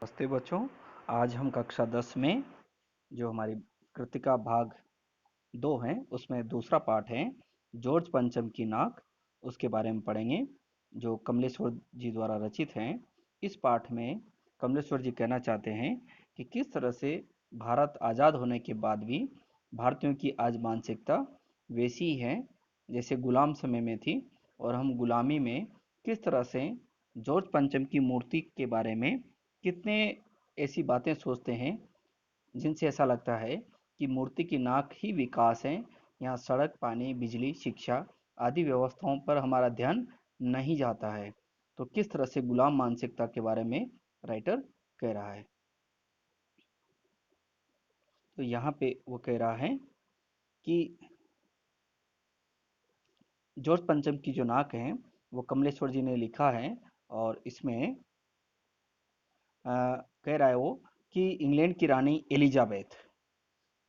नमस्ते बच्चों। आज हम कक्षा 10 में जो हमारी कृतिका भाग 2 है उसमें दूसरा पाठ है जॉर्ज पंचम की नाक, उसके बारे में पढ़ेंगे जो कमलेश्वर जी द्वारा रचित हैं। इस पाठ में कमलेश्वर जी कहना चाहते हैं कि किस तरह से भारत आज़ाद होने के बाद भी भारतीयों की आज मानसिकता वैसी ही है जैसे गुलाम समय में थी, और हम गुलामी में किस तरह से जॉर्ज पंचम की मूर्ति के बारे में कितने ऐसी बातें सोचते हैं जिनसे ऐसा लगता है कि मूर्ति की नाक ही विकास है। यहाँ सड़क, पानी, बिजली, शिक्षा आदि व्यवस्थाओं पर हमारा ध्यान नहीं जाता है। तो किस तरह से गुलाम मानसिकता के बारे में राइटर कह रहा है। तो यहाँ पे वो कह रहा है कि जॉर्ज पंचम की जो नाक है वो कमलेश्वर जी ने लिखा है, और इसमें कह रहा है वो कि इंग्लैंड की रानी एलिजाबेथ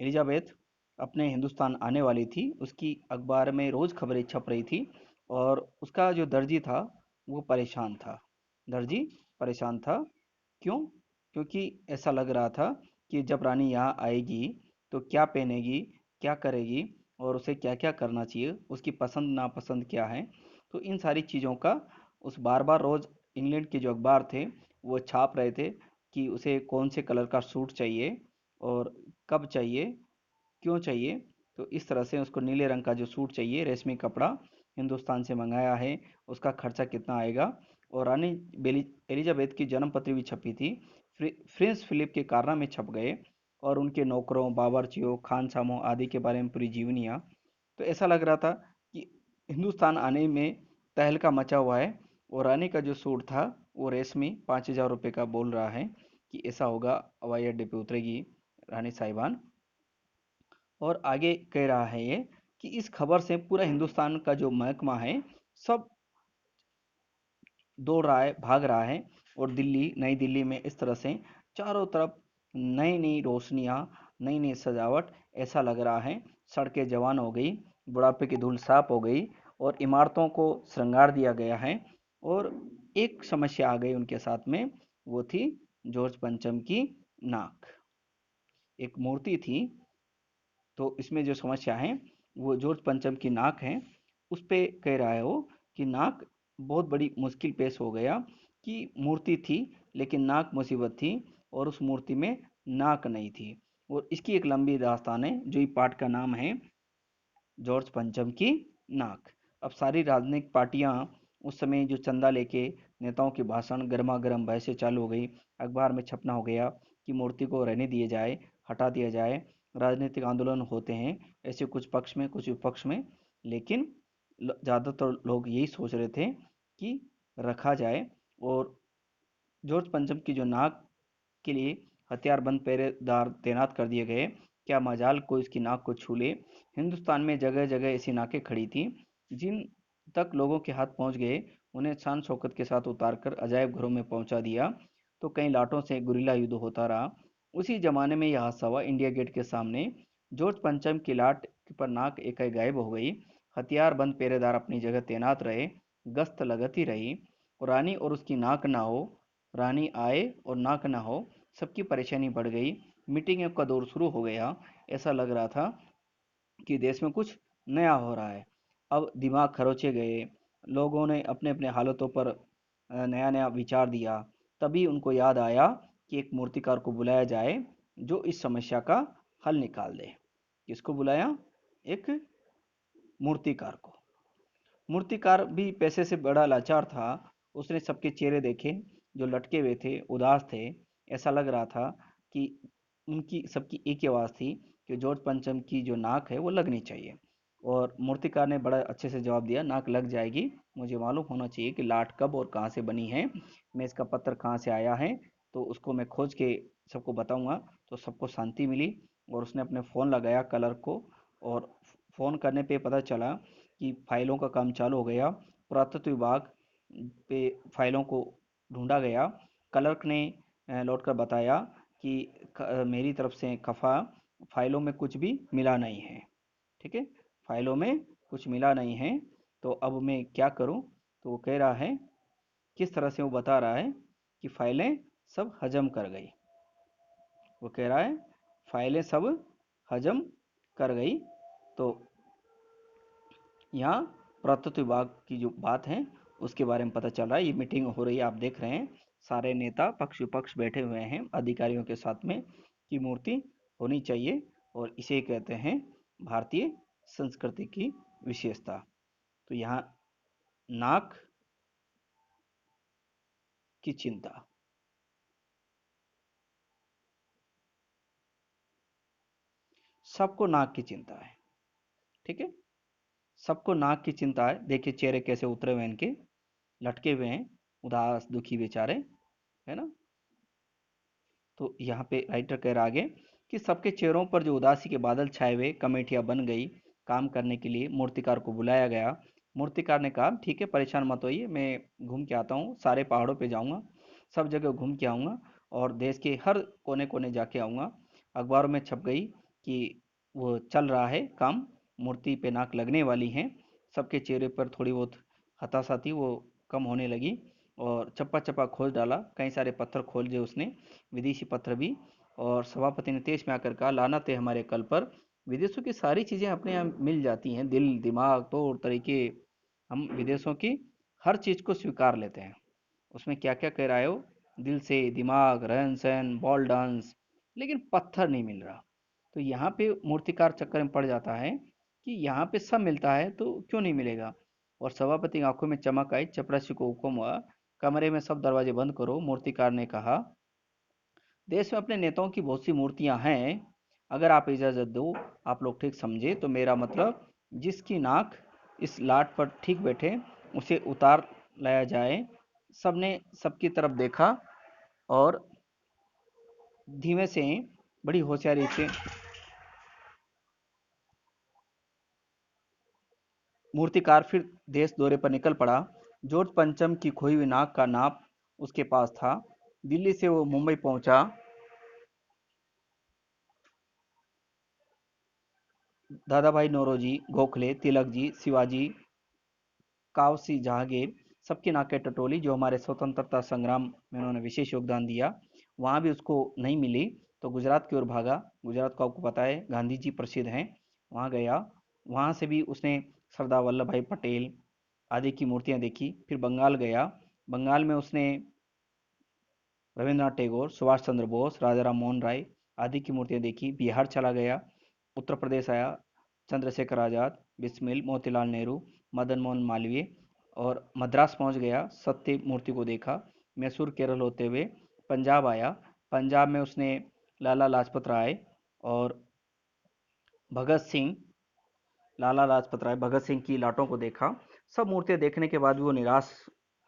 एलिजाबेथ अपने हिंदुस्तान आने वाली थी। उसकी अखबार में रोज़ खबरें छप रही थी, और उसका जो दर्जी था वो परेशान था। दर्जी परेशान था। क्यों? क्योंकि ऐसा लग रहा था कि जब रानी यहाँ आएगी तो क्या पहनेगी, क्या करेगी, और उसे क्या क्या करना चाहिए, उसकी पसंद नापसंद क्या है। तो इन सारी चीज़ों का उस बार बार रोज़ इंग्लैंड के जो अखबार थे वो छाप रहे थे कि उसे कौन से कलर का सूट चाहिए और कब चाहिए, क्यों चाहिए। तो इस तरह से उसको नीले रंग का जो सूट चाहिए, रेशमी कपड़ा हिंदुस्तान से मंगाया है, उसका खर्चा कितना आएगा। और रानी एलिजाबेथ की जन्म पत्री भी छपी थी। प्रिंस फिलिप के कारनामे छप गए, और उनके नौकरों, बावर्चियों, खानसामों आदि के बारे में पूरी जीवनियाँ। तो ऐसा लग रहा था कि हिंदुस्तान आने में तहलका मचा हुआ है। और रानी का जो सूट था वो रेशमी 5,000 रुपये का बोल रहा है कि ऐसा होगा, हवाई अड्डे पे उतरेगी रानी साहिबान। और आगे कह रहा है ये कि इस खबर से पूरा हिंदुस्तान का जो महकमा है सब दौड़ रहा है, भाग रहा है। और दिल्ली, नई दिल्ली में इस तरह से चारों तरफ नई नई रोशनियाँ, नई नई सजावट, ऐसा लग रहा है सड़कें जवान हो गई, बुढ़ापे की धूल साफ हो गई, और इमारतों को श्रृंगार दिया गया है। और एक समस्या आ गई उनके साथ में, वो थी जॉर्ज पंचम की नाक। एक मूर्ति थी, तो इसमें जो समस्या है वो जॉर्ज पंचम की नाक है। उस पे कह रहा है वो कि नाक बहुत बड़ी मुश्किल पेश हो गया, कि मूर्ति थी लेकिन नाक मुसीबत थी, और उस मूर्ति में नाक नहीं थी। और इसकी एक लंबी दास्तान है जो ये पाठ का नाम है जॉर्ज पंचम की नाक। अब सारी राजनीतिक पार्टियां उस समय जो चंदा लेके नेताओं के भाषण, गर्मा गर्म बहसें चालू हो गई। अखबार में छपना हो गया कि मूर्ति को रहने दिया जाए, हटा दिया जाए। राजनीतिक आंदोलन होते हैं ऐसे, कुछ पक्ष में कुछ विपक्ष में। लेकिन ज़्यादातर लोग यही सोच रहे थे कि रखा जाए। और जॉर्ज पंचम की जो नाक के लिए हथियारबंद पहरेदार तैनात कर दिए गए। क्या मजाल कोई इसकी नाक को छू ले। हिंदुस्तान में जगह जगह ऐसी नाकें खड़ी थीं जिन तक लोगों के हाथ पहुंच गए। उन्हें शान शौकत के साथ उतारकर अजायब घरों में पहुंचा दिया। तो कई लाटों से गुरिल्ला युद्ध होता रहा। उसी जमाने में यह हादसा हुआ इंडिया गेट के सामने। जॉर्ज पंचम की लाट पर नाक एकाएक गायब हो गई। हथियारबंद पहरेदार अपनी जगह तैनात रहे। गश्त लगती रही। रानी और उसकी नाक ना हो, रानी आए और नाक ना हो, सबकी परेशानी बढ़ गई। मीटिंग का दौर शुरू हो गया। ऐसा लग रहा था कि देश में कुछ नया हो रहा है। अब दिमाग खरोचे गए। लोगों ने अपने अपने हालतों पर नया नया विचार दिया। तभी उनको याद आया कि एक मूर्तिकार को बुलाया जाए जो इस समस्या का हल निकाल दे। किसको बुलाया? एक मूर्तिकार को। मूर्तिकार भी पैसे से बड़ा लाचार था। उसने सबके चेहरे देखे जो लटके हुए थे, उदास थे। ऐसा लग रहा था कि उनकी सबकी एक ही आवाज़ थी कि जॉर्ज पंचम की जो नाक है वो लगनी चाहिए। और मूर्तिकार ने बड़ा अच्छे से जवाब दिया, नाक लग जाएगी। मुझे मालूम होना चाहिए कि लाट कब और कहाँ से बनी है, मैं इसका पत्र कहाँ से आया है, तो उसको मैं खोज के सबको बताऊंगा। तो सबको शांति मिली। और उसने अपने फ़ोन लगाया कलर को, और फ़ोन करने पे पता चला कि फाइलों का काम चालू हो गया। पुरातत्व विभाग पे फाइलों को ढूंढा गया। क्लर्क ने लौटकर बताया कि मेरी तरफ से खफा, फाइलों में कुछ भी मिला नहीं है। ठीक है, फाइलों में कुछ मिला नहीं है। तो अब मैं क्या करूं? तो वो कह रहा है, किस तरह से वो बता रहा है कि फाइलें सब हजम कर गई। वो कह रहा है फाइलें सब हजम कर गई। तो यहाँ पुरातत्व विभाग की जो बात है उसके बारे में पता चल रहा है। ये मीटिंग हो रही है, आप देख रहे हैं सारे नेता पक्ष विपक्ष बैठे हुए हैं अधिकारियों के साथ में कि मूर्ति होनी चाहिए, और इसे कहते हैं भारतीय संस्कृति की विशेषता। तो यहाँ नाक की चिंता, सबको नाक की चिंता है। ठीक है, सबको नाक की चिंता है। देखिए चेहरे कैसे उतरे हुए हैं इनके, लटके हुए हैं, उदास दुखी बेचारे, है ना। तो यहाँ पे राइटर कह रहा आगे कि सबके चेहरों पर जो उदासी के बादल छाए हुए, कमेटियां बन गई काम करने के लिए, मूर्तिकार को बुलाया गया। मूर्तिकार ने कहा ठीक है परेशान मत होइए, मैं घूम के आता हूँ, सारे पहाड़ों पे जाऊँगा, सब जगह घूम के आऊँगा और देश के हर कोने कोने जाके आऊँगा। अखबारों में छप गई कि वो चल रहा है काम, मूर्ति पे नाक लगने वाली है। सबके चेहरे पर थोड़ी बहुत हताशा थी, वो कम होने लगी। और चप्पा चप्पा खोज डाला, कई सारे पत्थर खोल दिए उसने, विदेशी पत्र भी। और सभापति ने तेज में आकर कहा लानत है हमारे कल पर, विदेशों की सारी चीज़ें अपने यहाँ मिल जाती हैं, दिल दिमाग तौर तरीके, हम विदेशों की हर चीज़ को स्वीकार लेते हैं। उसमें क्या क्या कह रहा है वो, दिल से दिमाग, रहन सहन, बॉल डांस, लेकिन पत्थर नहीं मिल रहा। तो यहाँ पे मूर्तिकार चक्कर में पड़ जाता है कि यहाँ पे सब मिलता है तो क्यों नहीं मिलेगा। और सभापति की आंखों में चमक आई, चपरासी को हुक्म हुआ कमरे में सब दरवाजे बंद करो। मूर्तिकार ने कहा देश में अपने नेताओं की बहुत सी मूर्तियां हैं, अगर आप इजाज़त दो, आप लोग ठीक समझे तो मेरा मतलब जिसकी नाक इस लाट पर ठीक बैठे उसे उतार लाया जाए। सबने सबकी तरफ देखा और धीमे से बड़ी होशियारी से मूर्तिकार फिर देश दौरे पर निकल पड़ा। जॉर्ज पंचम की खोई हुई नाक का नाप उसके पास था। दिल्ली से वो मुंबई पहुंचा। दादा भाई नौरोजी, गोखले, तिलक जी, शिवाजी, कावसी, जहांगीर, सबकी नाकें टटोली जो हमारे स्वतंत्रता संग्राम में उन्होंने विशेष योगदान दिया। वहाँ भी उसको नहीं मिली तो गुजरात की ओर भागा। गुजरात को आपको पता है गांधी जी प्रसिद्ध हैं, वहाँ गया। वहाँ से भी उसने सरदार वल्लभ भाई पटेल आदि की मूर्तियाँ देखी। फिर बंगाल गया। बंगाल में उसने रविंद्रनाथ टैगोर, सुभाष चंद्र बोस, राजा राम मोहन राय आदि की मूर्तियाँ देखी। बिहार चला गया, उत्तर प्रदेश आया, चंद्रशेखर आज़ाद, बिस्मिल, मोतीलाल नेहरू, मदन मोहन मालवीय, और मद्रास पहुंच गया, सत्य मूर्ति को देखा। मैसूर केरल होते हुए पंजाब आया। पंजाब में उसने लाला लाजपत राय और भगत सिंह, लाला लाजपत राय भगत सिंह की लाटों को देखा। सब मूर्तियां देखने के बाद भी वो निराश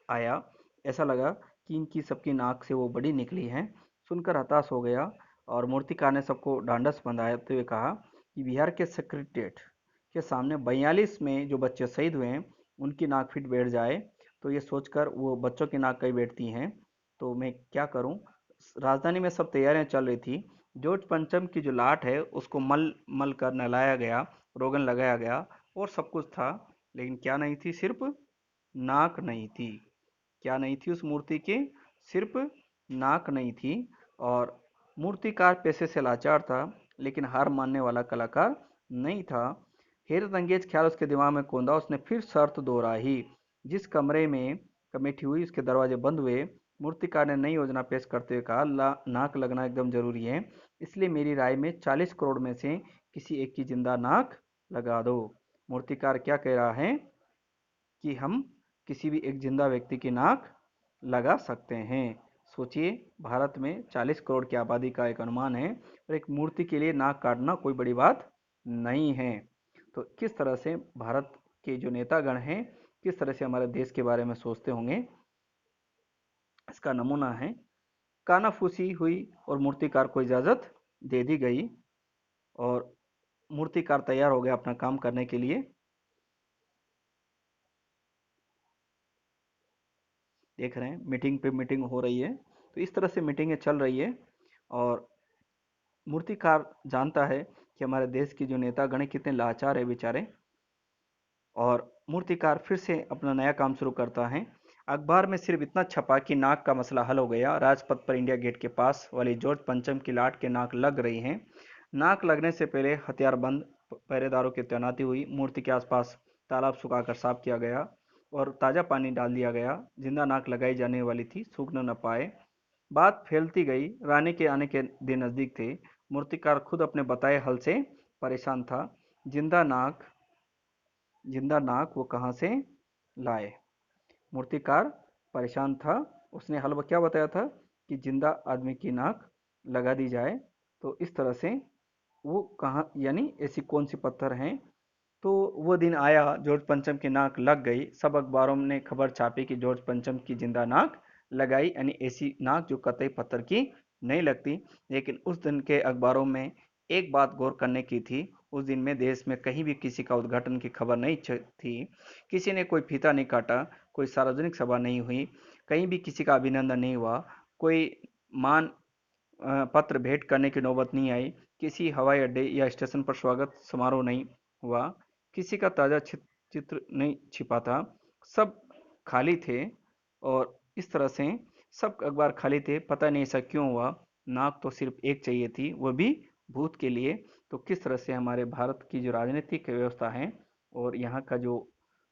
आया। ऐसा लगा कि इनकी सबकी नाक से वो बड़ी निकली हैं। सुनकर हताश हो गया और मूर्तिकार ने सबको ढांढस बंधाते हुए कहा कि बिहार के सेक्रेटेरिएट के सामने 42 में जो बच्चे शहीद हुए हैं उनकी नाक फिट बैठ जाए। तो ये सोचकर वो बच्चों की नाक कहीं बैठती हैं, तो मैं क्या करूं। राजधानी में सब तैयारियां चल रही थी। जॉर्ज पंचम की जो लाट है उसको मल मल कर नहलाया गया, रोगन लगाया गया और सब कुछ था, लेकिन क्या नहीं थी, सिर्फ नाक नहीं थी। क्या नहीं थी उस मूर्ति के, सिर्फ नाक नहीं थी। और मूर्तिकार पेशे से लाचार था, लेकिन हार मानने वाला कलाकार नहीं था। हैरत अंगेज ख्याल उसके दिमाग में कौंधा। उसने फिर शर्त दोहराई। जिस कमरे में कमेटी हुई उसके दरवाजे बंद हुए। मूर्तिकार ने नई योजना पेश करते हुए कहा नाक लगना एकदम जरूरी है, इसलिए मेरी राय में 40 करोड़ में से किसी एक की जिंदा नाक लगा दो। मूर्तिकार क्या कह रहा है कि हम किसी भी एक जिंदा व्यक्ति की नाक लगा सकते हैं। सोचिए भारत में 40 करोड़ की आबादी का एक अनुमान है और एक मूर्ति के लिए नाक काटना कोई बड़ी बात नहीं है। तो किस तरह से भारत के जो नेतागण हैं किस तरह से हमारे देश के बारे में सोचते होंगे, इसका नमूना है। कानाफूसी हुई और मूर्तिकार को इजाज़त दे दी गई और मूर्तिकार तैयार हो गया अपना काम करने के लिए। देख रहे हैं मीटिंग पे मीटिंग हो रही है, तो इस तरह से मीटिंगें चल रही है। और मूर्तिकार जानता है कि हमारे देश की जो नेतागण हैं कितने लाचार है बेचारे। और मूर्तिकार फिर से अपना नया काम शुरू करता है। अखबार में सिर्फ इतना छपा कि नाक का मसला हल हो गया। राजपथ पर इंडिया गेट के पास वाली जॉर्ज पंचम की लाट के नाक लग रही हैं। नाक लगने से पहले हथियारबंद पहरेदारों की तैनाती हुई। मूर्ति के आसपास तालाब सुखाकर साफ किया गया और ताज़ा पानी डाल दिया गया। जिंदा नाक लगाई जाने वाली थी, सूख न पाए। बात फैलती गई। रानी के आने के दिन नजदीक थे। मूर्तिकार खुद अपने बताए हल से परेशान था। जिंदा नाक जिंदा नाक वो कहाँ से लाए? मूर्तिकार परेशान था। उसने हल क्या बताया था कि जिंदा आदमी की नाक लगा दी जाए। तो इस तरह से वो कहाँ, यानी ऐसी कौन सी पत्थर हैं? तो वो दिन आया, जॉर्ज पंचम की नाक लग गई। सब अखबारों ने खबर छापी कि जॉर्ज पंचम की जिंदा नाक लगाई, यानी ऐसी नाक जो कतई पत्थर की नहीं लगती। लेकिन उस दिन के अखबारों में एक बात गौर करने की थी। उस दिन में देश में कहीं भी किसी का उद्घाटन की खबर नहीं थी। किसी ने कोई फीता नहीं काटा, कोई सार्वजनिक सभा नहीं हुई, कहीं भी किसी का अभिनंदन नहीं हुआ, कोई मान पत्र भेंट करने की नौबत नहीं आई, किसी हवाई अड्डे या स्टेशन पर स्वागत समारोह नहीं हुआ, किसी का ताज़ा चित्र नहीं छिपा था। सब खाली थे। और इस तरह से सब अखबार खाली थे। पता नहीं ऐसा क्यों हुआ। नाक तो सिर्फ एक चाहिए थी, वह भी भूत के लिए। तो किस तरह से हमारे भारत की जो राजनीतिक व्यवस्था है और यहाँ का जो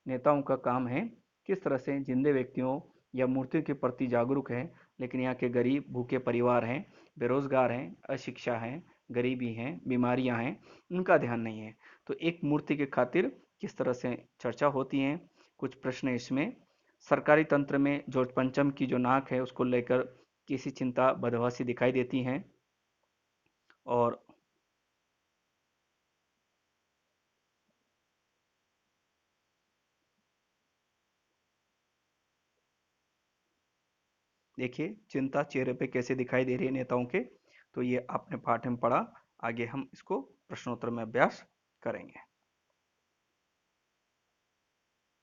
नेताओं का काम है, किस तरह से जिंदे व्यक्तियों या मूर्तियों के प्रति जागरूक है, लेकिन यहाँ के गरीब भूखे परिवार हैं, बेरोजगार हैं, अशिक्षा है, गरीबी है, बीमारियां हैं, उनका ध्यान नहीं है। तो एक मूर्ति के खातिर किस तरह से चर्चा होती है। कुछ प्रश्न इसमें। सरकारी तंत्र में जॉर्ज पंचम की जो नाक है उसको लेकर किसी चिंता बदहवासी दिखाई देती है। और देखिए चिंता चेहरे पे कैसे दिखाई दे रही है नेताओं के। तो ये आपने पाठ में पढ़ा। आगे हम इसको प्रश्नोत्तर में अभ्यास करेंगे।